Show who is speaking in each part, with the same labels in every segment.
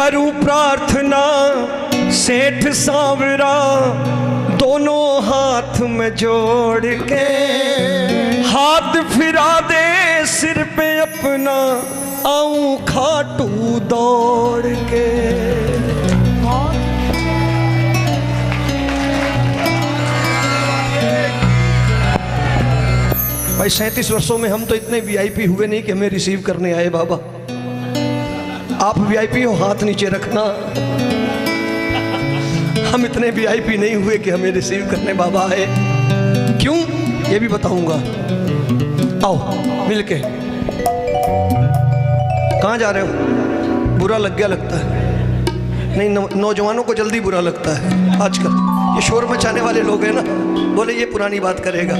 Speaker 1: करूं प्रार्थना सेठ सांवरा दोनों हाथ में जोड़ के, हाथ फिरा दे सिर पे अपना आऊं खाटू दौड़ के। भाई 37 वर्षों में हम तो इतने वीआईपी हुए नहीं कि हमें रिसीव करने आए बाबा। आप वीआईपी हो, हाथ नीचे रखना। हम इतने वीआईपी नहीं हुए कि हमें रिसीव करने बाबा आए। क्यों, ये भी बताऊंगा। आओ मिलके। कहाँ जा रहे हो? बुरा लग गया लगता है। नहीं, नौजवानों को जल्दी बुरा लगता है आजकल। ये शोर मचाने वाले लोग हैं ना, बोले ये पुरानी बात करेगा।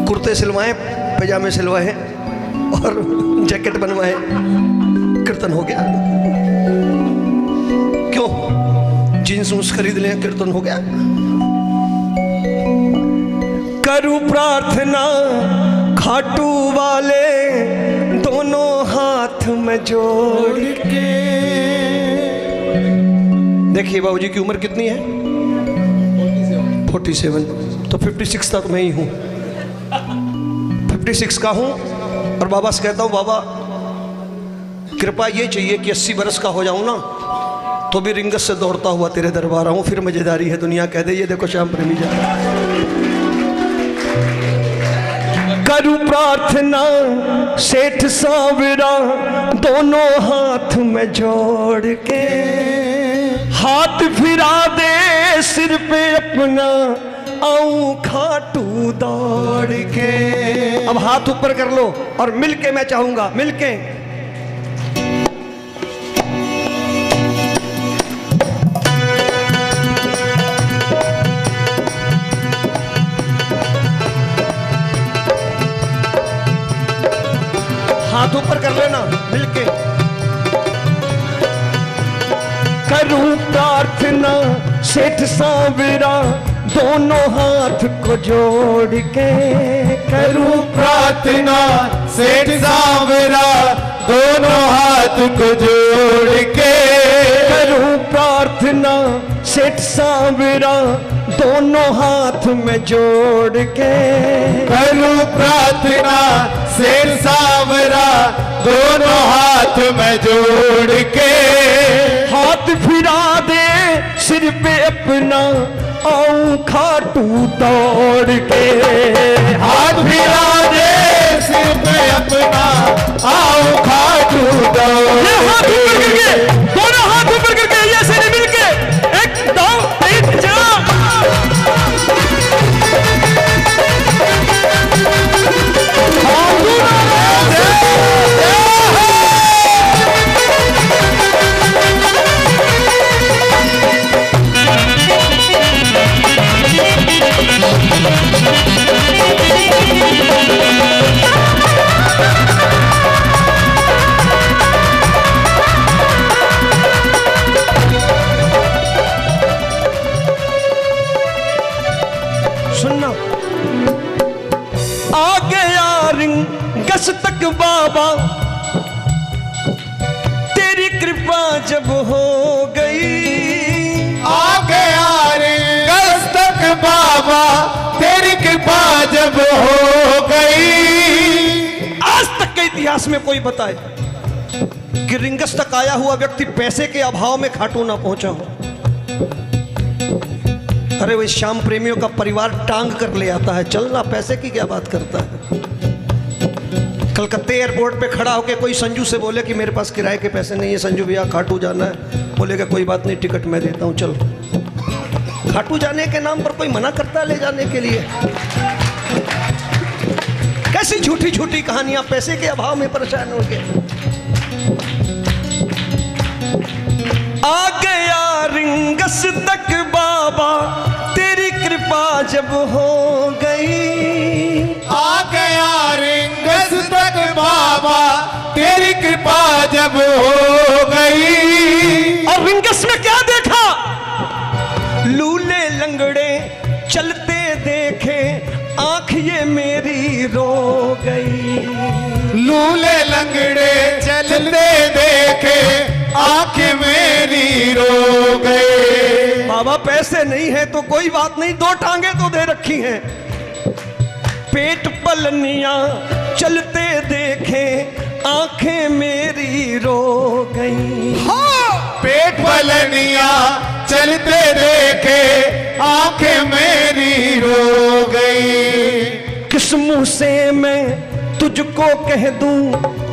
Speaker 1: कुर्ते सिलवाएं, पैजामे सिलवाएं और जैकेट बनवाएं, कीर्तन हो गया। क्यों, जींस उन्स खरीद लें, कीर्तन हो गया। करूं प्रार्थना खाटू वाले दोनों हाथ में जोड़ के। देखिए बाबूजी की उम्र कितनी है? 47। तो 56 तक मैं ही हूँ, 56 का हूँ। और बाबा से कहता हूँ बाबा कृपा ये चाहिए कि 80 बरस का हो जाऊँ ना तो भी रिंगत से दौड़ता हुआ तेरे दरबार आऊँ, फिर मजेदारी है। दुनिया कह दे ये देखो श्याम प्रेमी जा रहा है। करूं प्रार्थना सेठ सांवरा दोनों हाथ में जोड़ के, हाथ फिरा दे सिर पे अपना आऊं खाटू दौड़ के। अब हाथ ऊपर कर लो और मिलके मैं चाहूंगा, मिलके। हाथ ऊपर कर लेना मिलके। करूं प्रार्थना सेठ सांवरा दोनों हाथ को जोड़ के।
Speaker 2: करूं प्रार्थना सेठ सांवरा दोनों हाथ को जोड़ के।
Speaker 1: करूं प्रार्थना सेठ सांवरा दोनों हाथ में जोड़ के।
Speaker 2: करूं प्रार्थना सेठ सांवरा दोनों हाथ में जोड़ के।
Speaker 1: हाथ फिरा दे सिर पे अपना आऊं खाटू दौड़ के।
Speaker 2: हाथ फिरा दे सिर पे अपना आऊं खाटू दौड़ के।
Speaker 1: दोनों हाथ ऊपर करके ये से मिल के 1 2 3 4। सुनना, आ गया रिंगस तक बाबा तेरी कृपा जब हो गई।
Speaker 2: आ गया रिंगस तक बाबा तेरी कृपा जब हो गई।
Speaker 1: आज तक के इतिहास में कोई बताए कि रिंगस तक आया हुआ व्यक्ति पैसे के अभाव में खाटू ना पहुंचा हो। अरे वही श्याम प्रेमियों का परिवार टांग कर ले आता है, चलना, पैसे की क्या बात करता है। कलकत्ते एयरपोर्ट पे खड़ा होके कोई संजू से बोले कि मेरे पास किराए के पैसे नहीं है संजू भैया, खाटू जाना है। बोलेगा कोई बात नहीं, टिकट मैं देता हूँ, चल। खाटू जाने के नाम पर कोई मना करता है ले जाने के लिए? कैसी झूठी झूठी कहानियां, पैसे के अभाव में परेशान हो गए। आ गया रिंगस तक बाबा तेरी कृपा जब हो गई।
Speaker 2: आ गया रिंगस तक बाबा तेरी कृपा जब हो गई।
Speaker 1: और रिंगस में क्या देखा? लूले लंगड़े चलते देखे, आंख ये मेरी रो गई।
Speaker 2: लूले लंगड़े चलते देखे, आंख मेरी
Speaker 1: बाबा पैसे नहीं है तो कोई बात नहीं, 2 टांगे तो दे रखी हैं। पेट पलनिया चलते देखे आंखें मेरी रो गई।
Speaker 2: पेट पलनिया चलते देखे आंखें मेरी रो गई।
Speaker 1: किस मुंह से मैं तुझको कह दूं,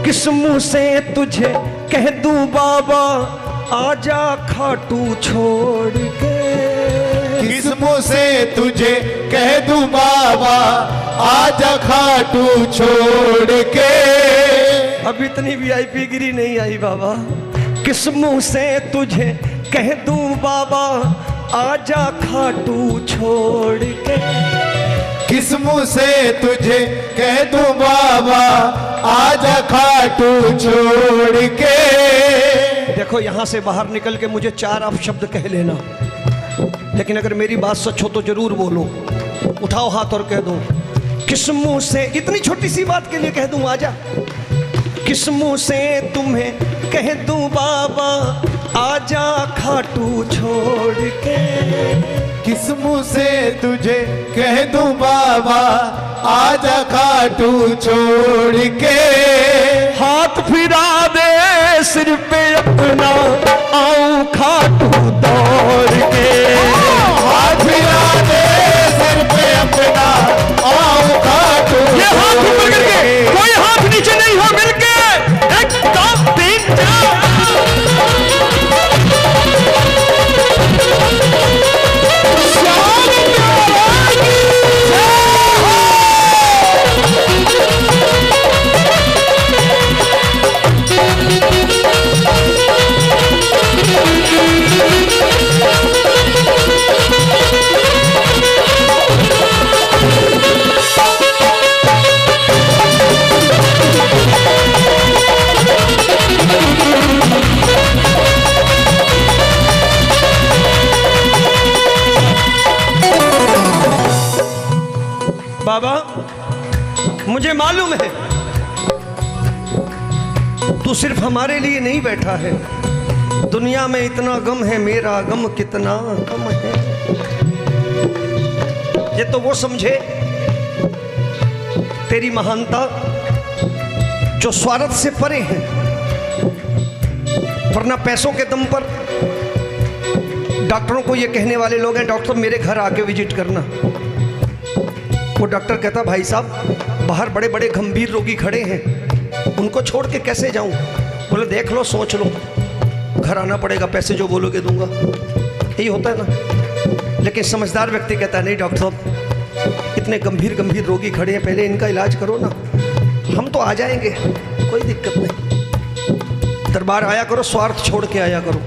Speaker 1: किस मुंह से तुझे कह दूं बाबा आजा खाटू छोड़ के।
Speaker 2: किस मुंह से तुझे कह दूं बाबा आजा खाटू छोड़ के।
Speaker 1: अब इतनी वीआईपी गिरी नहीं आई बाबा। किस मुंह से तुझे कह दूं बाबा आजा खाटू छोड़ के।
Speaker 2: किस मुंह से तुझे कह दूं बाबा आजा खाटू छोड़ के।
Speaker 1: देखो यहां से बाहर निकल के मुझे 4 आप शब्द कह लेना, लेकिन अगर मेरी बात सच हो तो जरूर बोलो। उठाओ हाथ और कह दो किस मुंह से, इतनी छोटी सी बात के लिए कह दूं आजा। किस मुंह से तुम्हें कह दूं बाबा आजा खाटू छोड़ के।
Speaker 2: किस मुंह से तुझे कह दूं बाबा आजा खाटू छोड़ के।
Speaker 1: हाथ फिरा दे सिर पे अपना आऊं खाटू दौड़ के।
Speaker 2: हाथ फिरा दे सिर पे अपना आऊं खाटू।
Speaker 1: ये हाथ ऊपर करके, कोई हाथ नीचे नहीं हो, मिलके 1 2 3 4। बाबा मुझे मालूम है तू सिर्फ हमारे लिए नहीं बैठा है। दुनिया में इतना गम है, मेरा गम कितना कम है। ये तो वो समझे तेरी महानता जो स्वार्थ से परे है, वरना पैसों के दम पर डॉक्टरों को ये कहने वाले लोग हैं डॉक्टर मेरे घर आके विजिट करना। वो डॉक्टर कहता भाई साहब बाहर बड़े बड़े गंभीर रोगी खड़े हैं, उनको छोड़ के कैसे जाऊं। बोले देख लो सोच लो, घर आना पड़ेगा, पैसे जो बोलोगे दूंगा। यही होता है ना। लेकिन समझदार व्यक्ति कहता है नहीं डॉक्टर साहब इतने गंभीर रोगी खड़े हैं, पहले इनका इलाज करो ना, हम तो आ जाएंगे, कोई दिक्कत नहीं। दरबार आया करो, स्वार्थ छोड़ के आया करो।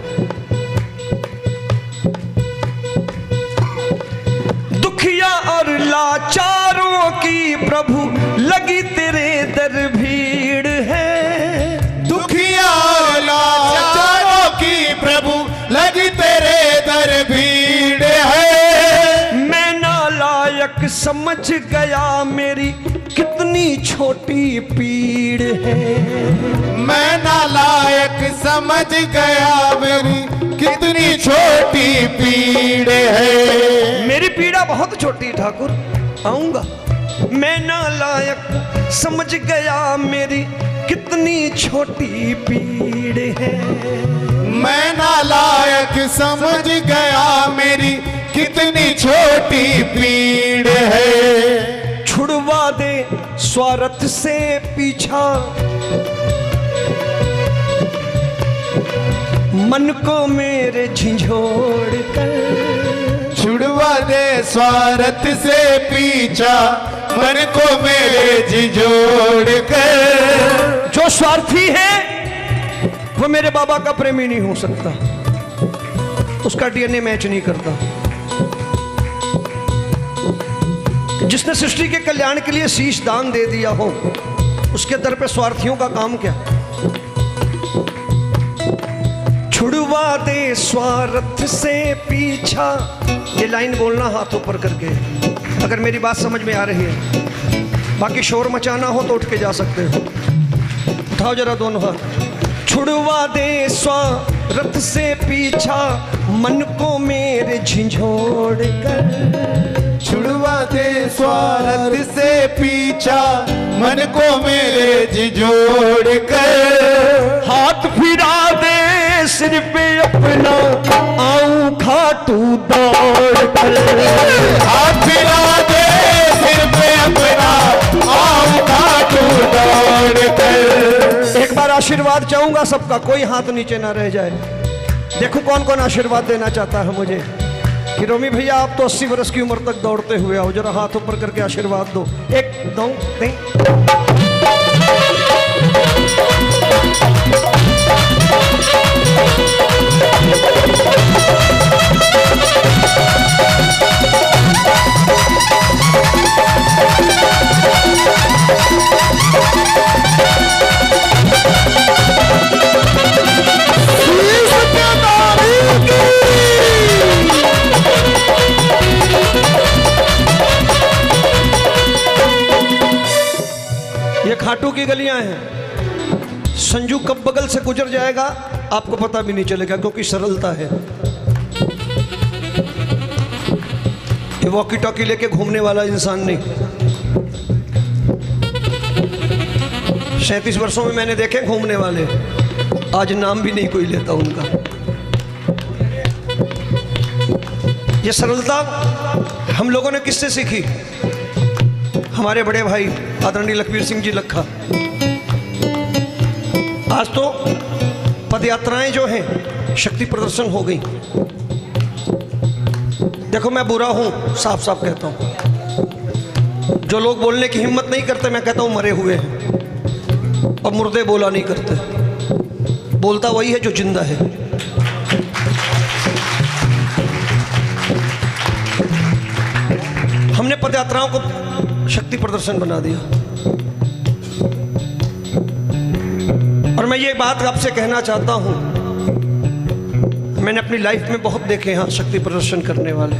Speaker 1: दुखिया और लाचारों की प्रभु लगी तेरे दर भीड़ है।
Speaker 2: दुखिया और लाचारों की प्रभु लगी तेरे दर भीड़ है।
Speaker 1: मैं नालायक समझ गया मेरी कितनी छोटी पीड़ है।
Speaker 2: मैं नालायक समझ गया मेरी कितनी छोटी पीड़ है।
Speaker 1: मेरी पीड़ा बहुत छोटी ठाकुर, आऊंगा। मैं नालायक समझ गया मेरी कितनी छोटी पीड़ है।
Speaker 2: मैं नालायक समझ गया मेरी कितनी छोटी पीड़ है।
Speaker 1: छुड़वा दे स्वार्थ से पीछा, मन को मेरे झिझोड़ कर।
Speaker 2: छुड़वा दे स्वार्थ से पीछा, मन को मेरे झिझोड़ कर।
Speaker 1: जो स्वार्थी है वो मेरे बाबा का प्रेमी नहीं हो सकता, उसका डीएनए मैच नहीं करता। जिसने सृष्टि के कल्याण के लिए शीश दान दे दिया हो, उसके दर पे स्वार्थियों का काम क्या। छुड़वा दे स्वार्थ से पीछा, ये लाइन बोलना हाथ ऊपर करके अगर मेरी बात समझ में आ रही है। बाकी शोर मचाना हो तो उठ के जा सकते हो। उठाओ जरा दोनों हाथ। छुड़वा दे स्वार्थ से पीछा मन को मेरे झिझोड़ कर।
Speaker 2: छुड़वा दे स्वार्थ से पीछा मन को मेरे झिझोड़ कर।
Speaker 1: हाथ फिरा दे सिर पे अपना आऊं खाटू दौड़ कर।
Speaker 2: हाथ फिरा दे सिर पे अपना आऊं खाटू दौड़ कर।
Speaker 1: एक बार आशीर्वाद चाहूंगा सबका, कोई हाथ नीचे ना रह जाए। देखो कौन कौन आशीर्वाद देना चाहता है मुझे कि रोमी भैया आप तो 80 वर्ष की उम्र तक दौड़ते हुए आओ, जरा हाथ ऊपर करके आशीर्वाद दो। 1 2 3। ये खाटू की गलियां हैं। संजू कब बगल से गुजर जाएगा आपको पता भी नहीं चलेगा, क्योंकि सरलता है। ये वॉकी टॉकी लेके घूमने वाला इंसान नहीं। 37 वर्षों में मैंने देखे घूमने वाले, आज नाम भी नहीं कोई लेता उनका। ये सरलता हम लोगों ने किससे सीखी? हमारे बड़े भाई आदरणीय लखबीर सिंह जी लखा। आज तो पदयात्राएं जो हैं शक्ति प्रदर्शन हो गई। देखो मैं बुरा हूं, साफ साफ कहता हूं। जो लोग बोलने की हिम्मत नहीं करते, मैं कहता हूं मरे हुए हैं। और मुर्दे बोला नहीं करते, बोलता वही है जो जिंदा है। हमने पदयात्राओं को शक्ति प्रदर्शन बना दिया। और मैं ये बात आपसे कहना चाहता हूं, मैंने अपनी लाइफ में बहुत देखे हैं शक्ति प्रदर्शन करने वाले।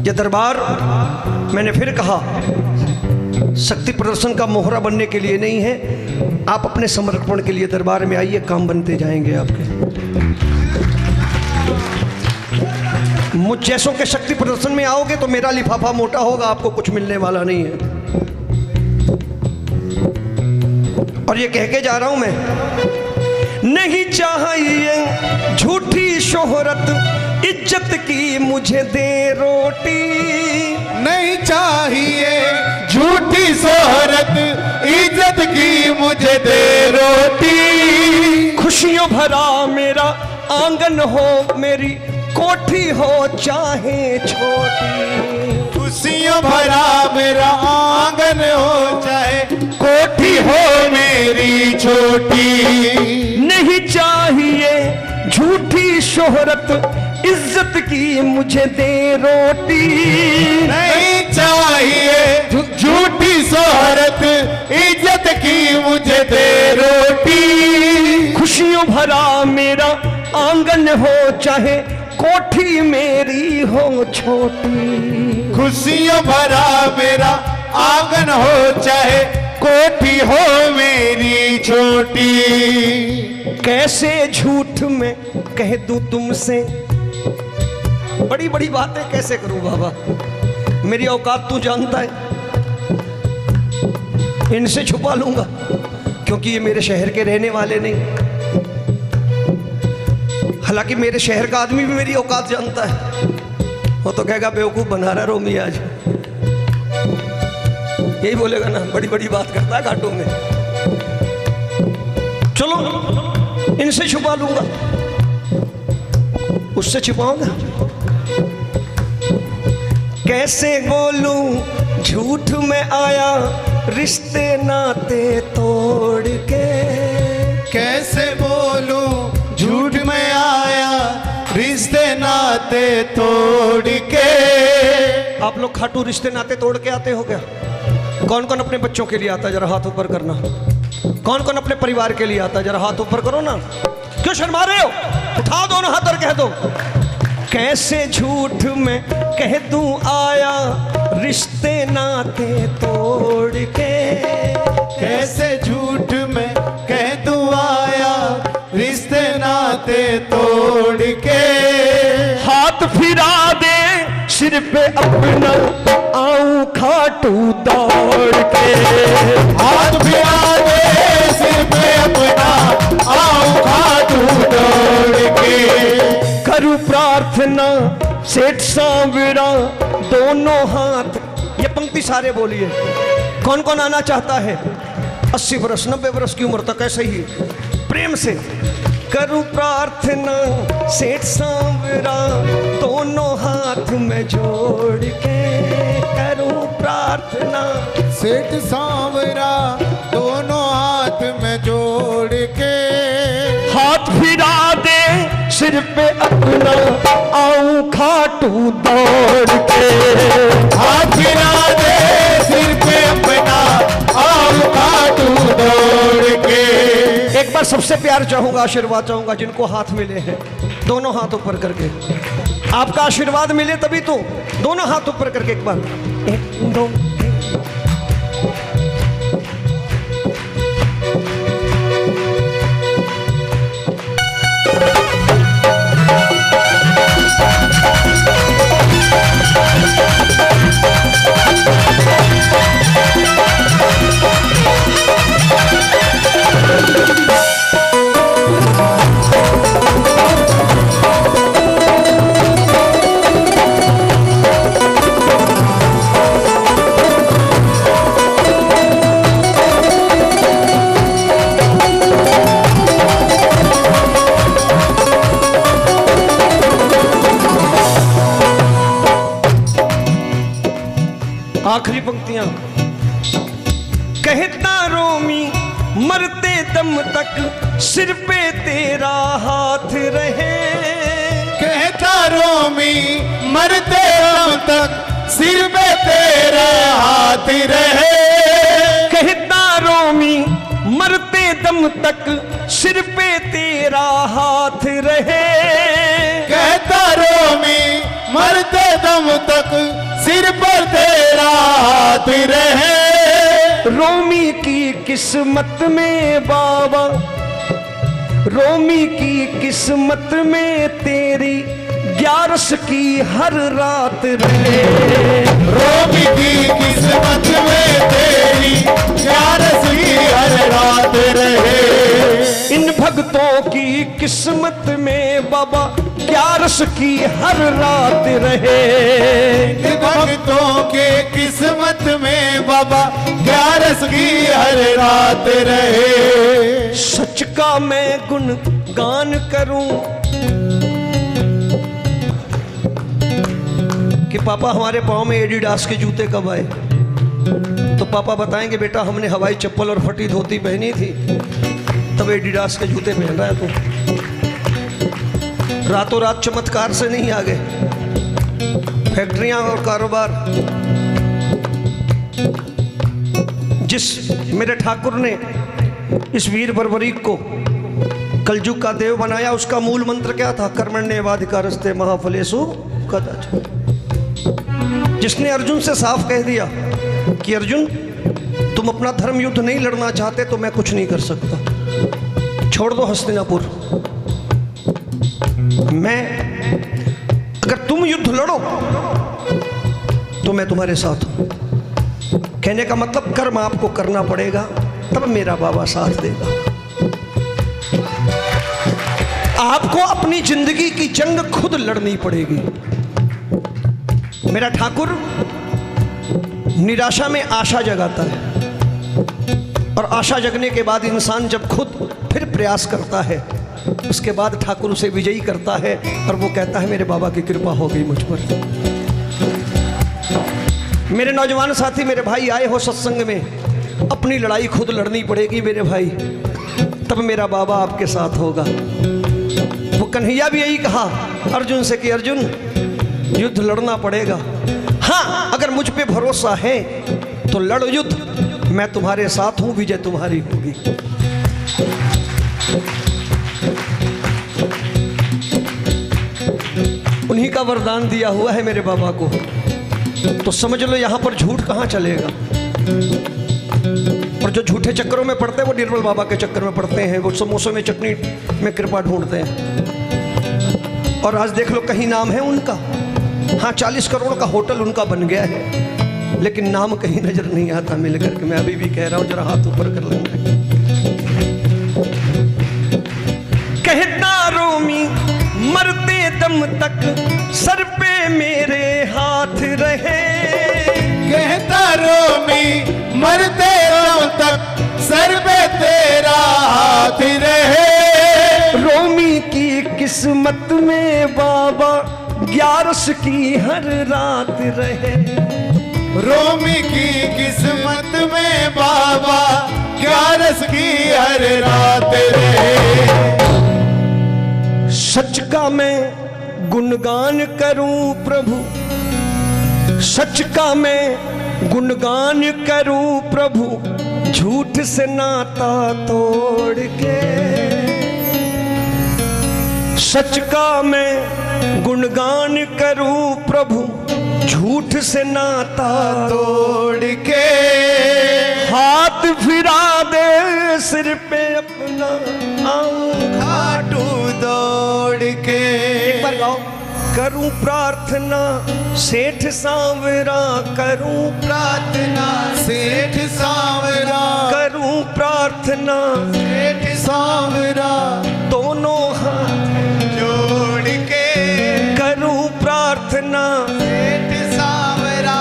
Speaker 1: ये दरबार, मैंने फिर कहा, शक्ति प्रदर्शन का मोहरा बनने के लिए नहीं है। आप अपने समर्पण के लिए दरबार में आइए, काम बनते जाएंगे आपके। मुझ जैसों के शक्ति प्रदर्शन में आओगे तो मेरा लिफाफा मोटा होगा, आपको कुछ मिलने वाला नहीं है। और ये कह के जा रहा हूं मैं, नहीं चाहिए झूठी शोहरत, इज्जत की मुझे दे रोटी।
Speaker 2: नहीं चाहिए झूठी शोहरत, इज्जत की मुझे दे रोटी।
Speaker 1: खुशियों भरा मेरा आंगन हो, मेरी कोठी हो चाहे छोटी।
Speaker 2: खुशियों भरा मेरा आंगन हो, चाहे कोठी हो मेरी छोटी।
Speaker 1: नहीं चाहिए झूठी शोहरत, इज्जत की मुझे दे रोटी।
Speaker 2: नहीं चाहिए झूठी शोहरत, इज्जत की मुझे दे रोटी।
Speaker 1: खुशियों भरा मेरा आंगन हो, चाहे कोठी मेरी हो छोटी।
Speaker 2: खुशियों भरा मेरा आंगन हो, चाहे कोठी हो मेरी छोटी।
Speaker 1: कैसे झूठ में कह दूं तुमसे, बड़ी बड़ी बातें कैसे करूं बाबा, मेरी औकात तू जानता है। इनसे छुपा लूंगा क्योंकि ये मेरे शहर के रहने वाले नहीं। हालांकि मेरे शहर का आदमी भी मेरी औकात जानता है। वो तो कहेगा बेवकूफ बना रहा रोमी आज, यही बोलेगा ना, बड़ी बड़ी बात करता है घाटों में। चलो इनसे छुपा लूंगा, उससे छुपाऊंगा। कैसे बोलूं झूठ में आया, रिश्ते नाते तोड़ के।
Speaker 2: कैसे बोलूं झूठ में आया, रिश्ते नाते तोड़ के।
Speaker 1: आप लोग खाटू रिश्ते नाते तोड़ के आते हो क्या? कौन कौन अपने बच्चों के लिए आता है, जरा हाथ ऊपर करना। कौन कौन अपने परिवार के लिए आता है, जरा हाथ ऊपर करो ना। क्यों शर्मा रहे हो? उठाओ दोनों हाथ और कह दो, कैसे झूठ में कह दूं आया, रिश्ते नाते तोड़ के।
Speaker 2: कैसे झूठ में रिश्ते नाते तोड़ के।
Speaker 1: हाथ फिरा दे सिर पे अपना, आऊं खाटू दौड़ के।
Speaker 2: हाथ फिरा दे सिर पे अपना, आऊं खाटू दौड़ के।
Speaker 1: करूं प्रार्थना सेठ सांवरा, दोनों हाथ। ये पंक्ति सारे बोलिए। कौन कौन आना चाहता है? 80 वर्ष 90 वर्ष की उम्र तक ऐसे ही प्रेम से। करूं प्रार्थना सेठ सांवरा, दोनों हाथ में जोड़ के। करूं प्रार्थना
Speaker 2: सेठ सांवरा, दोनों हाथ में जोड़ के।
Speaker 1: हाथ फिरा दे सिर पे अपना, आऊं खाटू दौड़ के।
Speaker 2: हाथ फिरा दे सिर पे अपना, आऊं खाटू दौड़ के।
Speaker 1: एक बार सबसे प्यार चाहूंगा, आशीर्वाद चाहूंगा जिनको हाथ मिले हैं, दोनों हाथ ऊपर करके। आपका आशीर्वाद मिले तभी तो। दोनों हाथ ऊपर करके एक बार, 1 2 आखिरी पंक्तियां। कहता रोमी मरते दम तक सिर पे तेरा हाथ रहे।
Speaker 2: कहता रोमी मरते दम तक सिर पे तेरा हाथ रहे।
Speaker 1: कहता रोमी मरते दम तक सिर पे तेरा हाथ रहे।
Speaker 2: कहता रोमी मरते दम तक सिर पर तेरा हाथ रहे।
Speaker 1: रोमी की किस्मत में बाबा, रोमी की किस्मत में तेरी 11 की हर रात रहे।
Speaker 2: रोमी की किस्मत में तेरी 11 की हर रात रहे।
Speaker 1: इन भक्तों की किस्मत में बाबा 11 की हर रात रहे।
Speaker 2: इन भक्तों के किस्मत में बाबा 11 की हर रात रहे।
Speaker 1: सच का मैं गुणगान करूं कि पापा हमारे पाँव में एडिडास के जूते कब आए, तो पापा बताएंगे बेटा हमने हवाई चप्पल और फटी धोती पहनी थी तब एडिडास के जूते पहन रहा है तू। रातों रात चमत्कार से नहीं आ गए। फैक्ट्रियां और कारोबार, जिस मेरे ठाकुर ने इस वीर बर्बरीक को कलयुग का देव बनाया, उसका मूल मंत्र क्या था? कर्मण्येवाधिकारस्ते महाफलेषु कदाचन। जिसने अर्जुन से साफ कह दिया कि अर्जुन तुम अपना धर्म युद्ध नहीं लड़ना चाहते तो मैं कुछ नहीं कर सकता, छोड़ दो हस्तिनापुर। मैं अगर तुम युद्ध लड़ो तो मैं तुम्हारे साथ हूं। कहने का मतलब कर्म आपको करना पड़ेगा तब मेरा बाबा साथ देगा। आपको अपनी जिंदगी की जंग खुद लड़नी पड़ेगी। मेरा ठाकुर निराशा में आशा जगाता है और आशा जगने के बाद इंसान जब खुद फिर प्रयास करता है उसके बाद ठाकुर उसे विजयी करता है और वो कहता है मेरे बाबा की कृपा हो गई मुझ पर। मेरे नौजवान साथी, मेरे भाई आए हो सत्संग में, अपनी लड़ाई खुद लड़नी पड़ेगी मेरे भाई, तब मेरा बाबा आपके साथ होगा। वो कन्हैया भी यही कहा अर्जुन से कि अर्जुन युद्ध लड़ना पड़ेगा, हाँ अगर मुझ पे भरोसा है तो लड़ युद्ध, मैं तुम्हारे साथ हूं, विजय तुम्हारी होगी। उन्हीं का वरदान दिया हुआ है मेरे बाबा को, तो समझ लो यहां पर झूठ कहां चलेगा। और जो झूठे चक्करों में पड़ते हैं वो निर्मल बाबा के चक्कर में पड़ते हैं, वो समोसों में चटनी में कृपा ढूंढते हैं। और आज देख लो कहीं नाम है उनका, हाँ 40 करोड़ का होटल उनका बन गया है, लेकिन नाम कहीं नजर नहीं आता मिल करके। मैं अभी भी कह रहा हूँ जरा हाथ ऊपर कर लेंगे। कहता रोमी मरते दम तक सर पे मेरे हाथ रहे,
Speaker 2: कहता रोमी मरते दम तक सर पे तेरा हाथ रहे।
Speaker 1: रोमी की किस्मत में बाबा 11 की हर रात रहे,
Speaker 2: रोमी की किस्मत में बाबा 11 की हर रात रहे।
Speaker 1: सच का मैं गुणगान करूं प्रभु, सच का मैं गुणगान करूं प्रभु, झूठ से नाता तोड़ के। सच का मैं गुणगान करूं प्रभु, झूठ से नाता
Speaker 2: तोड़ के।
Speaker 1: हाथ फिरा दे सिर पे अपना,
Speaker 2: खाटू दौड़ के।
Speaker 1: एक बार गाओ। करूं प्रार्थना सेठ सांवरा, करूं
Speaker 2: प्रार्थना सेठ सांवरा,
Speaker 1: करूं प्रार्थना
Speaker 2: सेठ सांवरा,
Speaker 1: दोनों हाथ
Speaker 2: जोड़ के।
Speaker 1: करूं प्रार्थना
Speaker 2: सेठ सांवरा,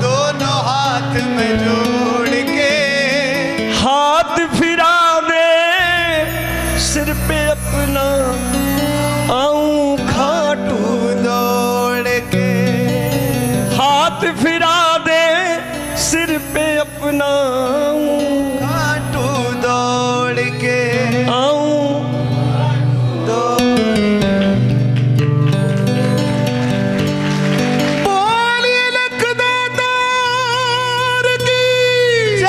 Speaker 2: दोनों हाथ में जोड़ के।
Speaker 1: हाथ फिरा दे सिर पे अपना, आऊं खाटू
Speaker 2: दौड़ के।
Speaker 1: हाथ फिरा दे सिर पे अपना,
Speaker 2: खाटू दौड़ के।
Speaker 1: आऊं
Speaker 2: बोलिए लखदातार की जय।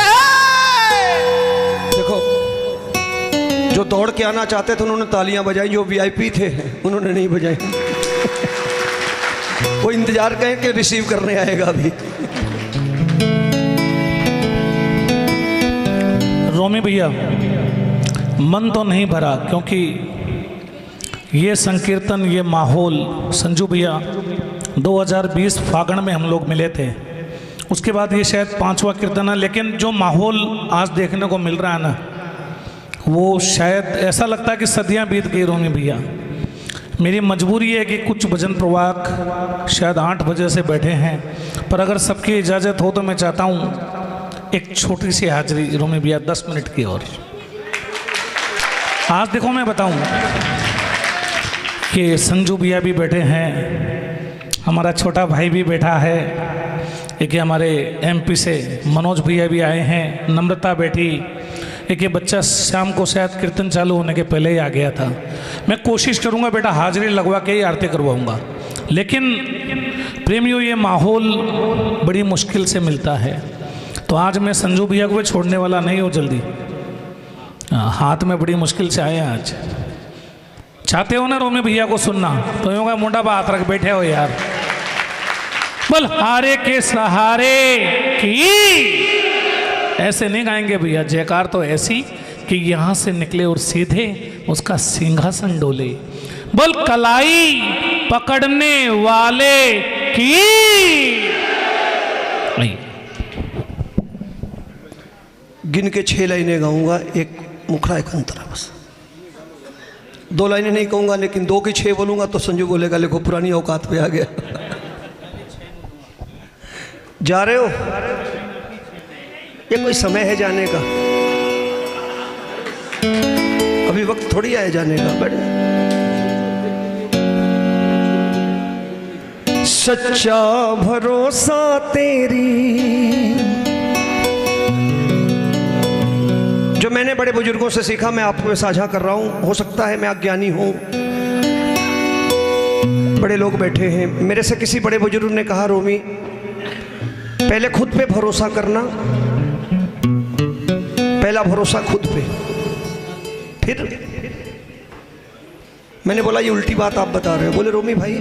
Speaker 1: देखो जो दौड़ के आना चाहते थे उन्होंने तालियां बजाई, जो वीआईपी थे उन्होंने नहीं बजाई। वो इंतजार करें कि रिसीव करने आएगा अभी।
Speaker 3: रोमी भैया मन तो नहीं भरा, क्योंकि ये संकीर्तन, ये माहौल, संजू भैया 2020 फागण में हम लोग मिले थे, उसके बाद ये शायद 5वां कीर्तन है, लेकिन जो माहौल आज देखने को मिल रहा है ना, वो शायद ऐसा लगता है कि सदियां बीत गई। रोमी भैया मेरी मजबूरी है कि कुछ भजन प्रवाहक शायद 8 बजे से बैठे हैं, पर अगर सबकी इजाज़त हो तो मैं चाहता हूँ एक छोटी सी हाजिरी रोमी भैया 10 मिनट की। और आज देखो मैं बताऊँ कि संजू भैया भी बैठे हैं, हमारा छोटा भाई भी बैठा है, एक हमारे एमपी से मनोज भैया भी आए हैं, नम्रता बैठी, एक ये बच्चा शाम को शायद कीर्तन चालू होने के पहले ही आ गया था। मैं कोशिश करूंगा बेटा हाजिरी लगवा के ही आरती करवाऊंगा, लेकिन प्रेमियों ये माहौल बड़ी मुश्किल से मिलता है, तो आज मैं संजू भैया को भी छोड़ने वाला नहीं हूँ जल्दी। हाथ में बड़ी मुश्किल से आए हैं आज। चाहते हो ना रोमी भैया को सुनना तो यूँ का मुंडा पर हाथ रख बैठे हो यार। बोल हारे के सहारे की, ऐसे नहीं गाएंगे भैया, जयकार तो ऐसी कि यहाँ से निकले और सीधे उसका सिंहासन डोले। बोल कलाई पकड़ने वाले की।
Speaker 1: गिन के 6 लाइनें गाऊंगा, एक मुखड़ा एक अंतरा, बस 2 लाइनें नहीं कहूंगा, लेकिन 2 की 6 बोलूंगा तो संजू बोलेगा देखो पुरानी औकात पे आ गया। जा रहे हो? ये कोई समय है जाने का? अभी वक्त थोड़ी आया जाने का। बड़े सच्चा भरोसा तेरी, जो मैंने बड़े बुजुर्गों से सीखा मैं आपको साझा कर रहा हूं। हो सकता है मैं अज्ञानी हूं, बड़े लोग बैठे हैं। मेरे से किसी बड़े बुजुर्ग ने कहा रोमी पहले खुद पे भरोसा करना, पहला भरोसा खुद पे, फिर मैंने बोला ये उल्टी बात आप बता रहे हो। बोले रोमी भाई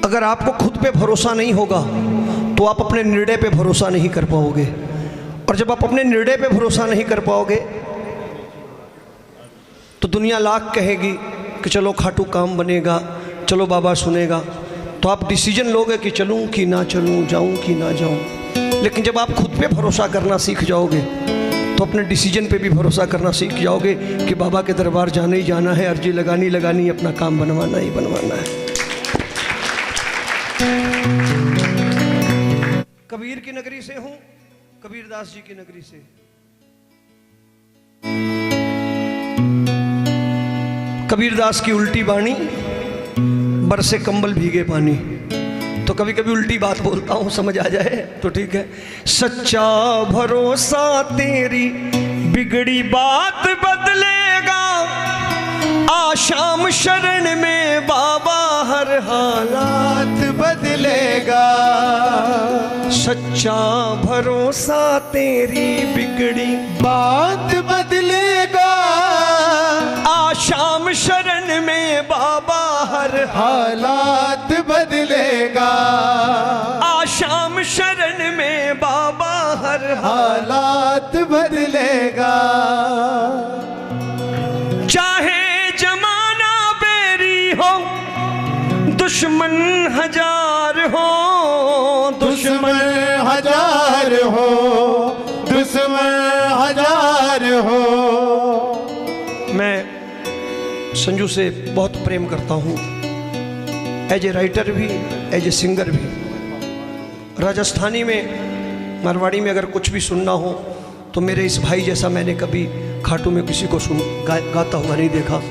Speaker 1: अगर आपको खुद पे भरोसा नहीं होगा तो आप अपने निर्णय पे भरोसा नहीं कर पाओगे, और जब आप अपने निर्णय पे भरोसा नहीं कर पाओगे तो दुनिया लाख कहेगी कि चलो खाटू काम बनेगा, चलो बाबा सुनेगा, तो आप डिसीजन लोगे कि चलूं कि ना चलूं, जाऊं कि ना जाऊं। लेकिन जब आप खुद पे भरोसा करना सीख जाओगे तो अपने डिसीजन पे भी भरोसा करना सीख जाओगे कि बाबा के दरबार जाना ही जाना है, अर्जी लगानी लगानी, अपना काम बनवाना ही बनवाना है। कबीर की नगरी से हूं, कबीरदास जी की नगरी से। कबीरदास की उल्टी बाणी, बरसे कंबल भीगे पानी। तो कभी कभी उल्टी बात बोलता हूं, समझ आ जाए तो ठीक है। सच्चा भरोसा तेरी बिगड़ी बात बदलेगा, आशाम शरण में बाबा हर हालात बदलेगा। सच्चा भरोसा तेरी बिगड़ी
Speaker 2: बात बदलेगा,
Speaker 1: आशाम शरण में बाबा हर
Speaker 2: हालात बदलेगा।
Speaker 1: आशाम शरण में बाबा हर
Speaker 2: हालात बदलेगा।
Speaker 1: चाहे जमाना बेरी हो, दुश्मन हजार हो,
Speaker 2: दुश्मन हजार हो, दुश्मन हजार हो।
Speaker 1: मैं संजू से बहुत प्रेम करता हूँ, एज ए राइटर भी, एज ए सिंगर भी। राजस्थानी में, मारवाड़ी में अगर कुछ भी सुनना हो तो मेरे इस भाई जैसा मैंने कभी खाटू में किसी को गाता हुआ नहीं देखा।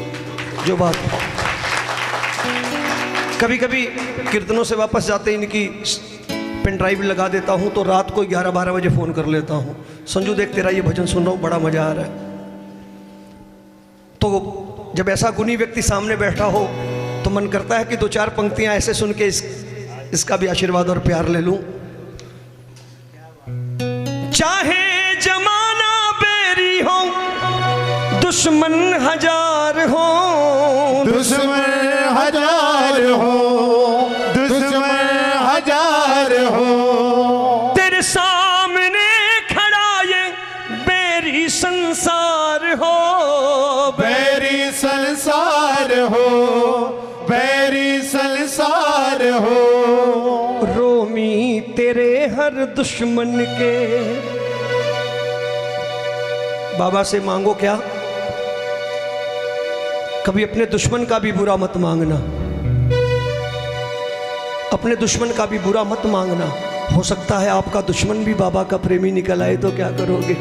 Speaker 1: जो बात कभी कभी कीर्तनों से वापस जाते इनकी पेन ड्राइव लगा देता हूँ तो रात को 11-12 बजे फ़ोन कर लेता हूँ, संजू देख तेरा ये भजन सुन रहा हूँ, बड़ा मज़ा आ रहा है। तो जब ऐसा गुणी व्यक्ति सामने बैठा हो तो मन करता है कि 2-4 पंक्तियां ऐसे सुन के इसका भी आशीर्वाद और प्यार ले लूं। चाहे जमाना बेरी हो, दुश्मन हजार हो,
Speaker 2: दुश्मन हजार हो, दुश्मन हजार हो।
Speaker 1: तेरे सामने खड़ा ये बेरी संसार हो,
Speaker 2: बैरी संसार हो, बैरी संसार हो।
Speaker 1: रोमी तेरे हर दुश्मन के। बाबा से मांगो क्या, कभी अपने दुश्मन का भी बुरा मत मांगना, अपने दुश्मन का भी बुरा मत मांगना। हो सकता है आपका दुश्मन भी बाबा का प्रेमी निकल आए तो क्या करोगे।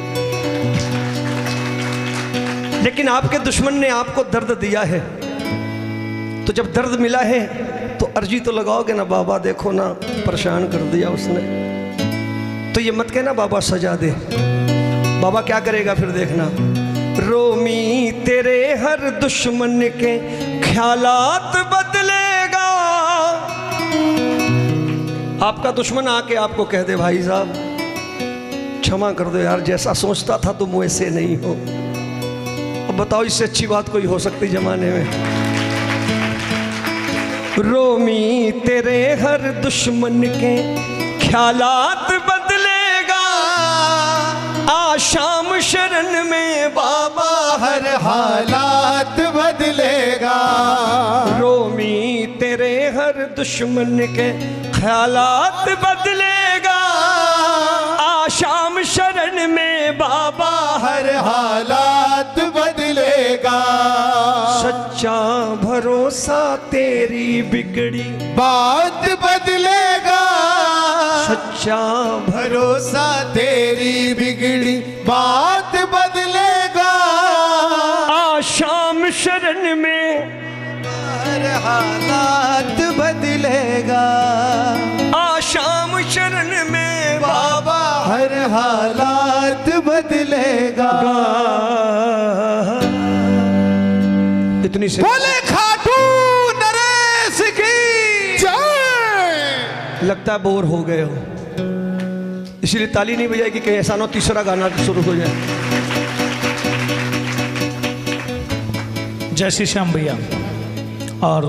Speaker 1: लेकिन आपके दुश्मन ने आपको दर्द दिया है, तो जब दर्द मिला है तो अर्जी तो लगाओगे ना, बाबा देखो ना परेशान कर दिया उसने। तो ये मत कहना बाबा सजा दे, बाबा क्या करेगा फिर देखना। रोमी तेरे हर दुश्मन के ख्यालात बदलेगा। आपका दुश्मन आके आपको कह दे भाई साहब क्षमा कर दो यार, जैसा सोचता था तुम वैसे नहीं हो। अब बताओ इससे अच्छी बात कोई हो सकती जमाने में। रोमी तेरे हर दुश्मन के ख्यालात बदलेगा, आशाम शरण में बाबा
Speaker 2: हर हालात बदलेगा।
Speaker 1: रोमी तेरे हर दुश्मन के ख्यालात बदलेगा, आशाम शरण में बाबा
Speaker 2: हर हालात बदलेगा।
Speaker 1: सच्चा भरोसा तेरी बिगड़ी
Speaker 2: बात बदलेगा।
Speaker 1: सच्चा
Speaker 2: भरोसा तेरी बिगड़ी बात बदलेगा।
Speaker 1: आशाम शरण में
Speaker 2: हर हालात बदलेगा।
Speaker 1: आशाम शरण में बाबा
Speaker 2: हर हालात बदलेगा।
Speaker 1: इतनी से
Speaker 2: बोले खाटू नरेश की जय।
Speaker 1: लगता है बोर हो गए हो, इसीलिए ताली नहीं बजाएगी कहीं ऐसा ना हो तीसरा गाना शुरू हो जाए।
Speaker 3: जय श्री श्याम भैया। और